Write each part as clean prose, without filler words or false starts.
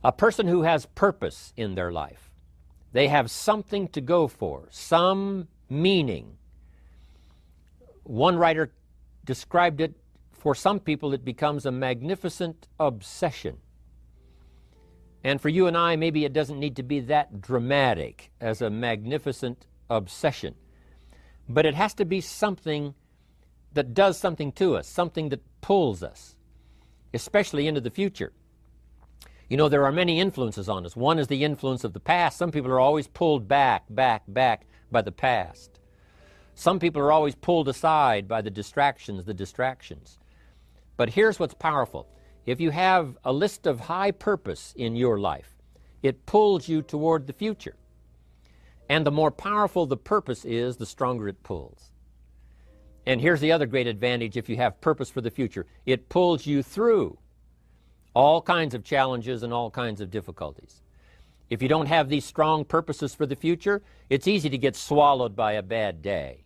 A person who has purpose in their life, they have something to go for, some meaning. One writer described it, for some people it becomes a magnificent obsession. And for you and I, maybe it doesn't need to be that dramatic as a magnificent obsession. But it has to be something that does something to us, something that pulls us, especially into the future. You know, there are many influences on us. One is the influence of the past. Some people are always pulled back by the past. Some people are always pulled aside by the distractions. But here's what's powerful. If you have a list of high purpose in your life, it pulls you toward the future. And the more powerful the purpose is, the stronger it pulls. And here's the other great advantage if you have purpose for the future. It pulls you through all kinds of challenges and all kinds of difficulties. If you don't have these strong purposes for the future, it's easy to get swallowed by a bad day.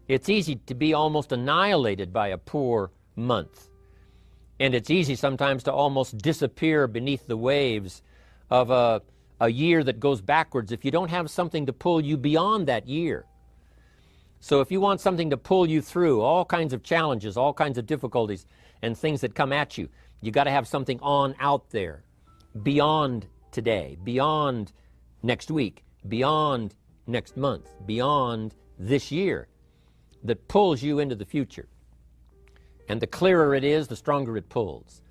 It's easy to be almost annihilated by a poor month. And it's easy sometimes to almost disappear beneath the waves of a year that goes backwards if you don't have something to pull you beyond that year. So if you want something to pull you through all kinds of challenges, all kinds of difficulties and things that come at you, you got to have something on out there beyond today, beyond next week, beyond next month, beyond this year, that pulls you into the future. And the clearer it is, the stronger it pulls.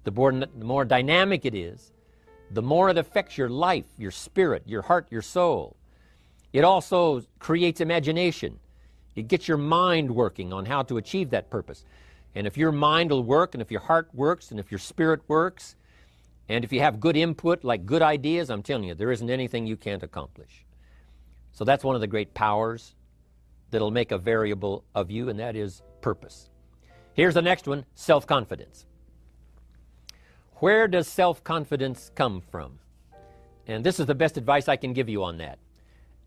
The more dynamic it is, the more it affects your life, your spirit, your heart, your soul. It also creates imagination. It gets your mind working on how to achieve that purpose. And if your mind will work, and if your heart works, and if your spirit works, and if you have good input, like good ideas, I'm telling you, there isn't anything you can't accomplish. So that's one of the great powers that'll make a variable of you, and that is purpose. Here's the next one, self-confidence. Where does self-confidence come from? And this is the best advice I can give you on that.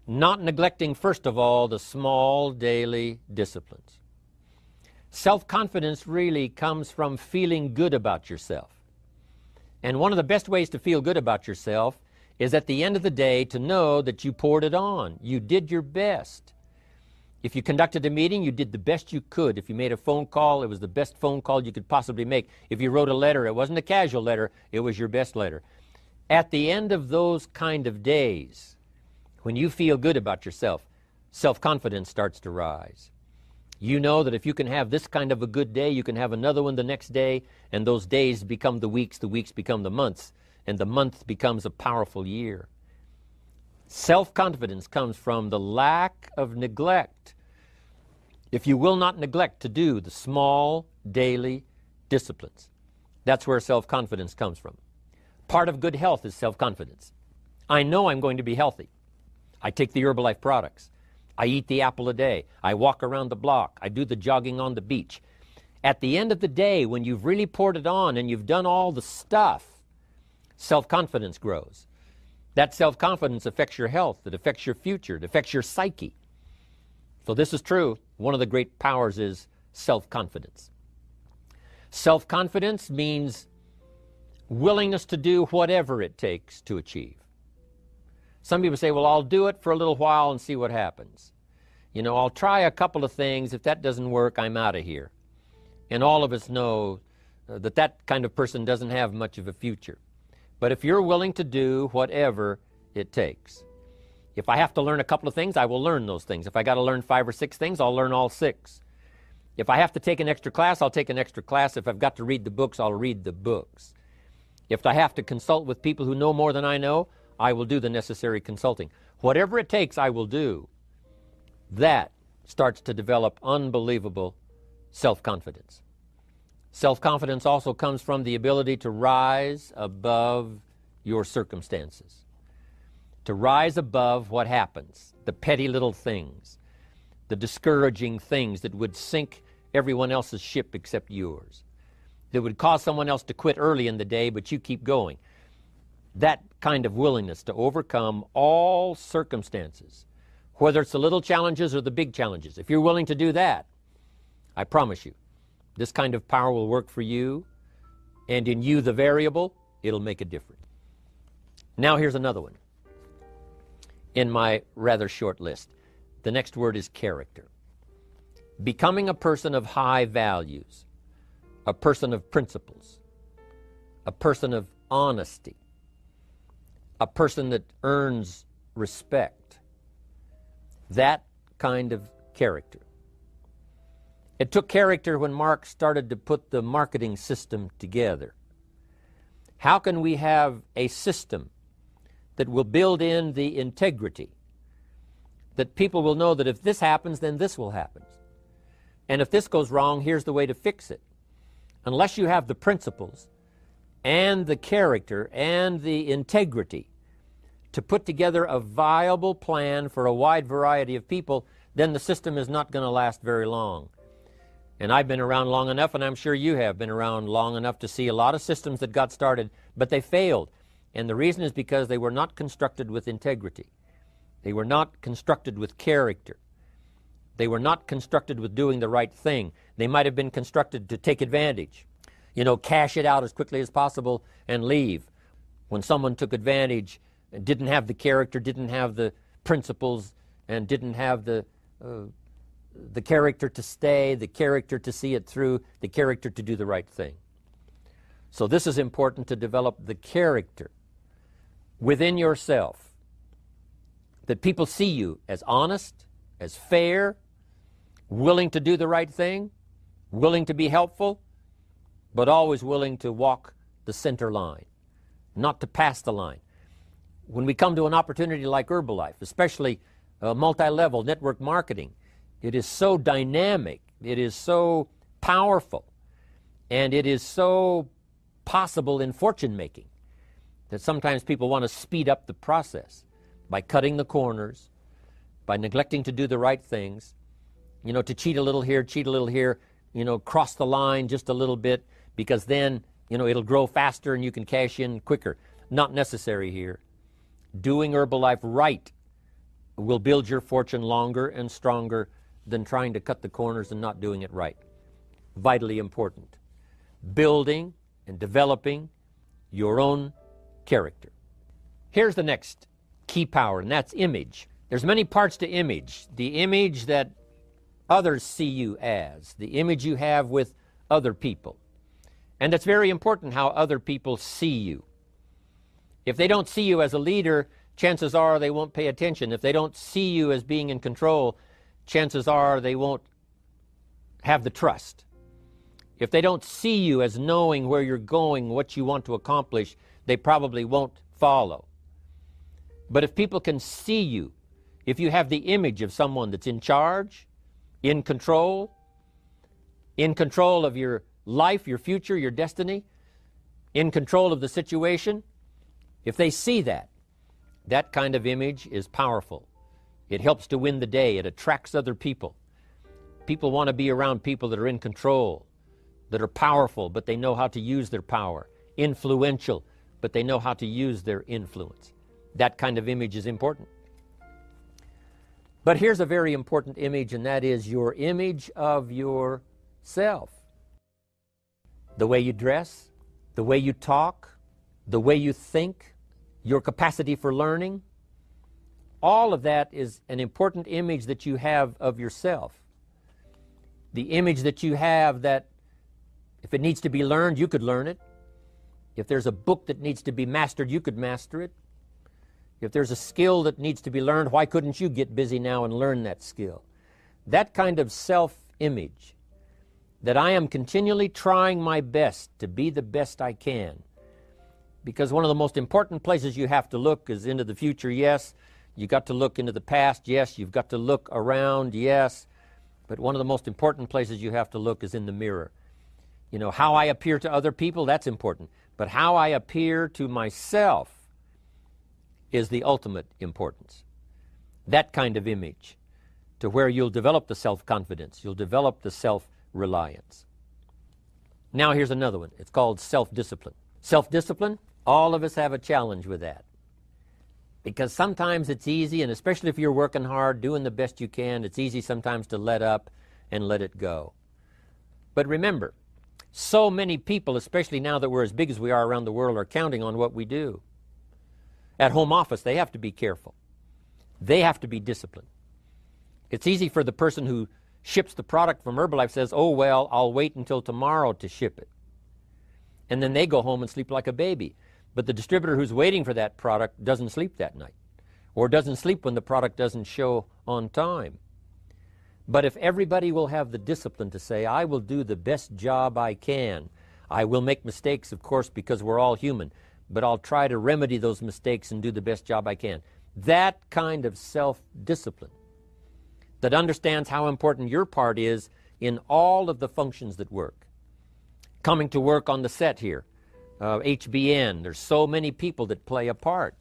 Not neglecting, first of all, the small daily disciplines. Self-confidence really comes from feeling good about yourself. And one of the best ways to feel good about yourself is at the end of the day to know that you poured it on. You did your best. If you conducted a meeting, you did the best you could. If you made a phone call, it was the best phone call you could possibly make. If you wrote a letter, it wasn't a casual letter, it was your best letter. At the end of those kind of days, when you feel good about yourself, self-confidence starts to rise. You know that if you can have this kind of a good day, you can have another one the next day, and those days become the weeks become the months, and the month becomes a powerful year. Self-confidence comes from the lack of neglect. If you will not neglect to do the small daily disciplines, that's where self-confidence comes from. Part of good health is self-confidence. I know I'm going to be healthy. I take the Herbalife products. I eat the apple a day. I walk around the block. I do the jogging on the beach. At the end of the day, when you've really poured it on and you've done all the stuff, self-confidence grows. That self-confidence affects your health. It affects your future. It affects your psyche. So this is true. One of the great powers is self-confidence. Self-confidence means willingness to do whatever it takes to achieve. Some people say, well, I'll do it for a little while and see what happens. You know, I'll try a couple of things. If that doesn't work, I'm out of here. And all of us know that that kind of person doesn't have much of a future. But if you're willing to do whatever it takes, if I have to learn a couple of things, I will learn those things. If I got to learn 5 or 6 things, I'll learn all 6. If I have to take an extra class, I'll take an extra class. If I've got to read the books, I'll read the books. If I have to consult with people who know more than I know, I will do the necessary consulting. Whatever it takes, I will do. That starts to develop unbelievable self-confidence. Self-confidence also comes from the ability to rise above your circumstances, to rise above what happens, the petty little things, the discouraging things that would sink everyone else's ship except yours, that would cause someone else to quit early in the day, but you keep going. That kind of willingness to overcome all circumstances, whether it's the little challenges or the big challenges. If you're willing to do that, I promise you, this kind of power will work for you, and in you, the variable, it'll make a difference. Now here's another one in my rather short list. The next word is character. Becoming a person of high values, a person of principles, a person of honesty, a person that earns respect. That kind of character. It took character when Mark started to put the marketing system together. How can we have a system that will build in the integrity, that people will know that if this happens, then this will happen. And if this goes wrong, here's the way to fix it. Unless you have the principles and the character and the integrity to put together a viable plan for a wide variety of people, then the system is not going to last very long. And I've been around long enough, and I'm sure you have been around long enough to see a lot of systems that got started, but they failed. And the reason is because they were not constructed with integrity. They were not constructed with character. They were not constructed with doing the right thing. They might have been constructed to take advantage. Cash it out as quickly as possible and leave. When someone took advantage and didn't have the character, didn't have the principles, and didn't have the character to stay, the character to see it through, the character to do the right thing. So this is important, to develop the character within yourself, that people see you as honest, as fair, willing to do the right thing, willing to be helpful, but always willing to walk the center line, not to pass the line. When we come to an opportunity like Herbalife, especially multi-level network marketing, it is so dynamic, it is so powerful, and it is so possible in fortune making that sometimes people want to speed up the process by cutting the corners, by neglecting to do the right things, to cheat a little here, cross the line just a little bit, because then, it'll grow faster and you can cash in quicker. Not necessary here. Doing Herbalife right will build your fortune longer and stronger than trying to cut the corners and not doing it right. Vitally important. Building and developing your own character. Here's the next key power, and that's image. There's many parts to image. The image that others see you as, the image you have with other people. And it's very important how other people see you. If they don't see you as a leader, chances are they won't pay attention. If they don't see you as being in control, chances are they won't have the trust. If they don't see you as knowing where you're going, what you want to accomplish, they probably won't follow. But if people can see you, if you have the image of someone that's in charge, in control of your life, your future, your destiny, in control of the situation, if they see that, that kind of image is powerful. It helps to win the day. It attracts other people. People want to be around people that are in control, that are powerful, but they know how to use their power, influential, but they know how to use their influence. That kind of image is important. But here's a very important image, and that is your image of yourself. The way you dress, the way you talk, the way you think, your capacity for learning, all of that is an important image that you have of yourself. The image that you have that if it needs to be learned, you could learn it. If there's a book that needs to be mastered, you could master it. If there's a skill that needs to be learned, why couldn't you get busy now and learn that skill? That kind of self-image, that I am continually trying my best to be the best I can. Because one of the most important places you have to look is into the future, yes. You've got to look into the past, yes. You've got to look around, yes. But one of the most important places you have to look is in the mirror. How I appear to other people, that's important. But how I appear to myself is the ultimate importance. That kind of image, to where you'll develop the self-confidence, you'll develop the self-reliance. Now here's another one. It's called self-discipline. Self-discipline, all of us have a challenge with that. Because sometimes it's easy, and especially if you're working hard, doing the best you can, it's easy sometimes to let up and let it go. But remember, so many people, especially now that we're as big as we are around the world, are counting on what we do. At home office, they have to be careful. They have to be disciplined. It's easy for the person who ships the product from Herbalife says, oh, well, I'll wait until tomorrow to ship it. And then they go home and sleep like a baby. But the distributor who's waiting for that product doesn't sleep that night, or doesn't sleep when the product doesn't show on time. But if everybody will have the discipline to say, I will do the best job I can. I will make mistakes, of course, because we're all human, but I'll try to remedy those mistakes and do the best job I can. That kind of self-discipline that understands how important your part is in all of the functions that work. Coming to work on the set here, HBN, there's so many people that play a part.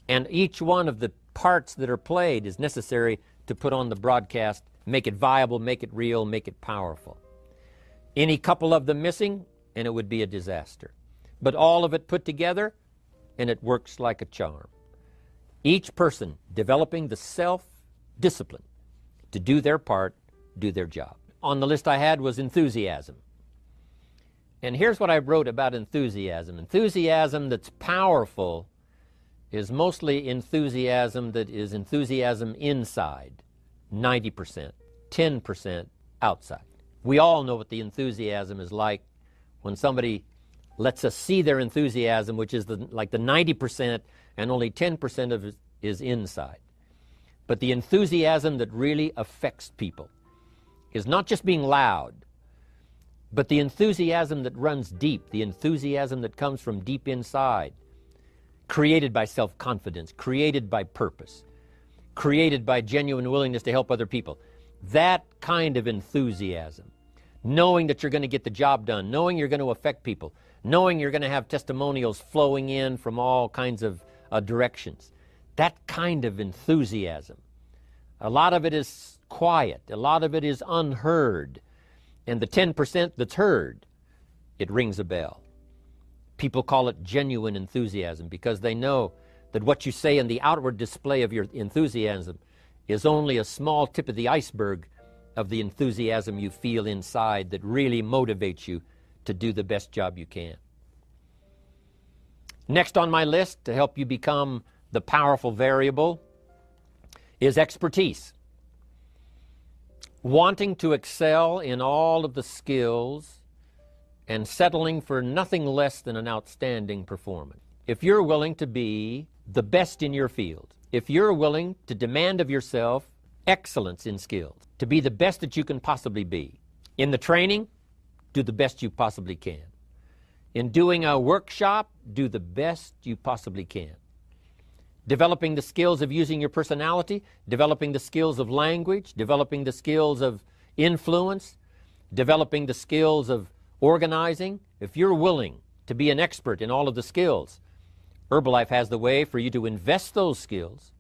And each one of the parts that are played is necessary to put on the broadcast, make it viable, make it real, make it powerful. Any couple of them missing, and it would be a disaster. But all of it put together, and it works like a charm. Each person developing the self-discipline to do their part, do their job. On the list I had was enthusiasm. And here's what I wrote about enthusiasm. Enthusiasm that's powerful is mostly enthusiasm that is enthusiasm inside, 90%, 10% outside. We all know what the enthusiasm is like when somebody lets us see their enthusiasm, which is like the 90%, and only 10% of it is inside. But the enthusiasm that really affects people is not just being loud, but the enthusiasm that runs deep, the enthusiasm that comes from deep inside, created by self-confidence, created by purpose, created by genuine willingness to help other people. That kind of enthusiasm, knowing that you're going to get the job done, knowing you're going to affect people, knowing you're going to have testimonials flowing in from all kinds of directions. That kind of enthusiasm. A lot of it is quiet. A lot of it is unheard. And the 10% that's heard, it rings a bell. People call it genuine enthusiasm because they know that what you say in the outward display of your enthusiasm is only a small tip of the iceberg of the enthusiasm you feel inside that really motivates you to do the best job you can. Next on my list to help you become the powerful variable is expertise. Wanting to excel in all of the skills and settling for nothing less than an outstanding performance. If you're willing to be the best in your field, if you're willing to demand of yourself excellence in skills, to be the best that you can possibly be. In the training, do the best you possibly can. In doing a workshop, do the best you possibly can. Developing the skills of using your personality, developing the skills of language, developing the skills of influence, developing the skills of organizing. If you're willing to be an expert in all of the skills, Herbalife has the way for you to invest those skills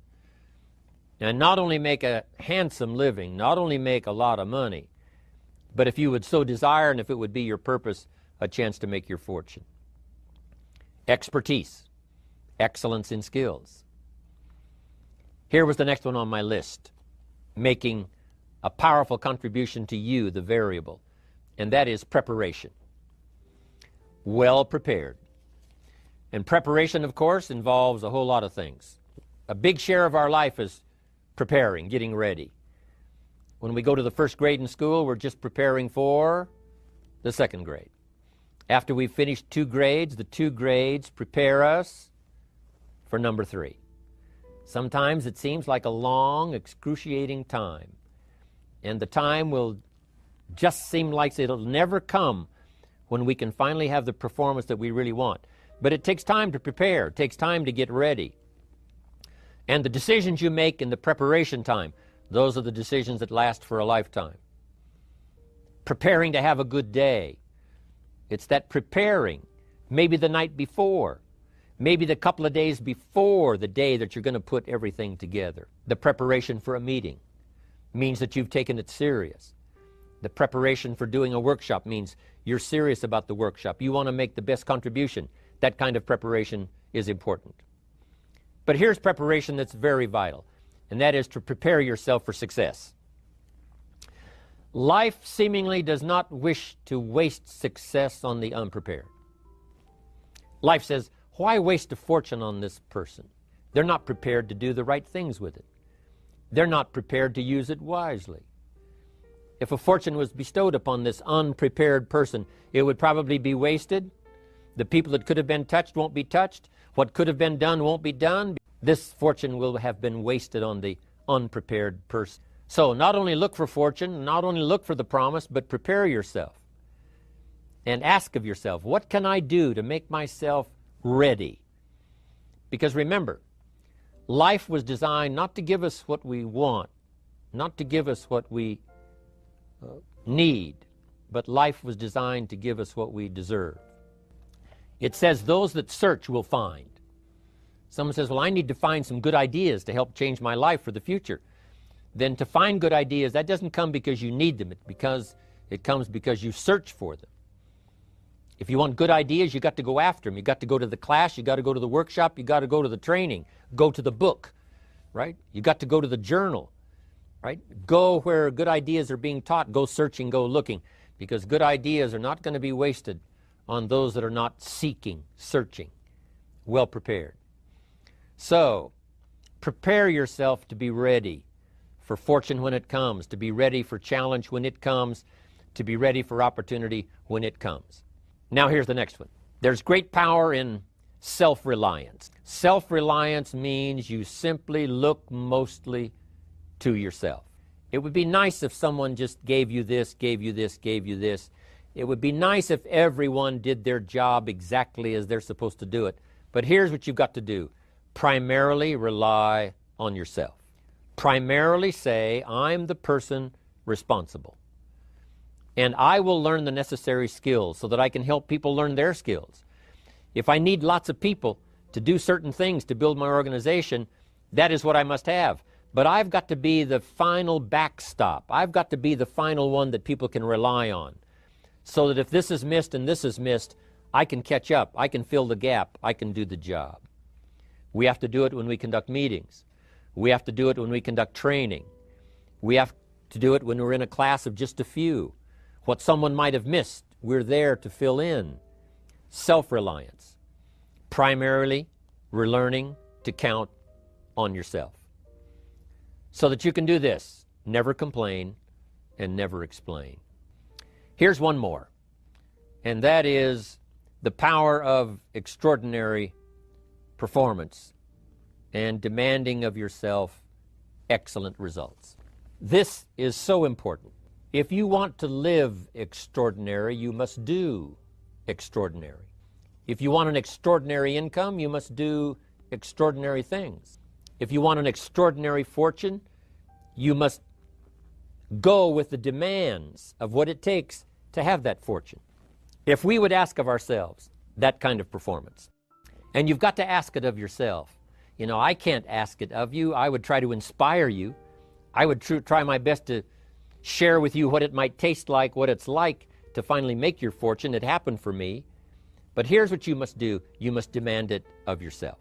and not only make a handsome living, not only make a lot of money, but if you would so desire and if it would be your purpose, a chance to make your fortune. Expertise, excellence in skills. Here was the next one on my list, making a powerful contribution to you, the variable, and that is preparation. Well prepared. And preparation, of course, involves a whole lot of things. A big share of our life is preparing, getting ready. When we go to the first grade in school, we're just preparing for the second grade. After we've finished 2 grades, the 2 grades prepare us for number 3. Sometimes it seems like a long, excruciating time. And the time will just seem like it'll never come when we can finally have the performance that we really want. But it takes time to prepare. It takes time to get ready. And the decisions you make in the preparation time, those are the decisions that last for a lifetime. Preparing to have a good day. It's that preparing, maybe the night before, maybe the couple of days before the day that you're going to put everything together. The preparation for a meeting means that you've taken it serious. The preparation for doing a workshop means you're serious about the workshop. You want to make the best contribution. That kind of preparation is important. But here's preparation that's very vital, and that is to prepare yourself for success. Life seemingly does not wish to waste success on the unprepared. Life says, Why waste a fortune on this person? They're not prepared to do the right things with it. They're not prepared to use it wisely. If a fortune was bestowed upon this unprepared person, it would probably be wasted. The people that could have been touched won't be touched. What could have been done won't be done. This fortune will have been wasted on the unprepared person. So not only look for fortune, not only look for the promise, but prepare yourself. And ask of yourself, what can I do to make myself ready? Because remember, life was designed not to give us what we want, not to give us what we need, but life was designed to give us what we deserve. It says those that search will find. Someone says, well, I need to find some good ideas to help change my life for the future. Then to find good ideas, that doesn't come because you need them. It comes because you search for them. If you want good ideas, you got to go after them. You got to go to the class, you got to go to the workshop, you got to go to the training, go to the book, right? You got to go to the journal, right? Go where good ideas are being taught. Go searching, go looking, because good ideas are not going to be wasted on those that are not seeking, searching, well prepared. So, prepare yourself to be ready for fortune when it comes, to be ready for challenge when it comes, to be ready for opportunity when it comes. Now here's the next one. There's great power in self-reliance. Self-reliance means you simply look mostly to yourself. It would be nice if someone just gave you this, gave you this, gave you this. It would be nice if everyone did their job exactly as they're supposed to do it. But here's what you've got to do. Primarily rely on yourself. Primarily say, I'm the person responsible. And I will learn the necessary skills so that I can help people learn their skills. If I need lots of people to do certain things to build my organization, that is what I must have. But I've got to be the final backstop. I've got to be the final one that people can rely on. So that if this is missed and this is missed, I can catch up. I can fill the gap. I can do the job. We have to do it when we conduct meetings. We have to do it when we conduct training. We have to do it when we're in a class of just a few. What someone might have missed, we're there to fill in. Self-reliance. Primarily, we're learning to count on yourself. So that you can do this, never complain and never explain. Here's one more, and that is the power of extraordinary performance and demanding of yourself excellent results. This is so important. If you want to live extraordinary, you must do extraordinary. If you want an extraordinary income, you must do extraordinary things. If you want an extraordinary fortune, you must go with the demands of what it takes to have that fortune. If we would ask of ourselves that kind of performance, and you've got to ask it of yourself. You know, I can't ask it of you. I would try to inspire you. I would try my best to share with you what it might taste like, what it's like to finally make your fortune. It happened for me. But here's what you must do. You must demand it of yourself.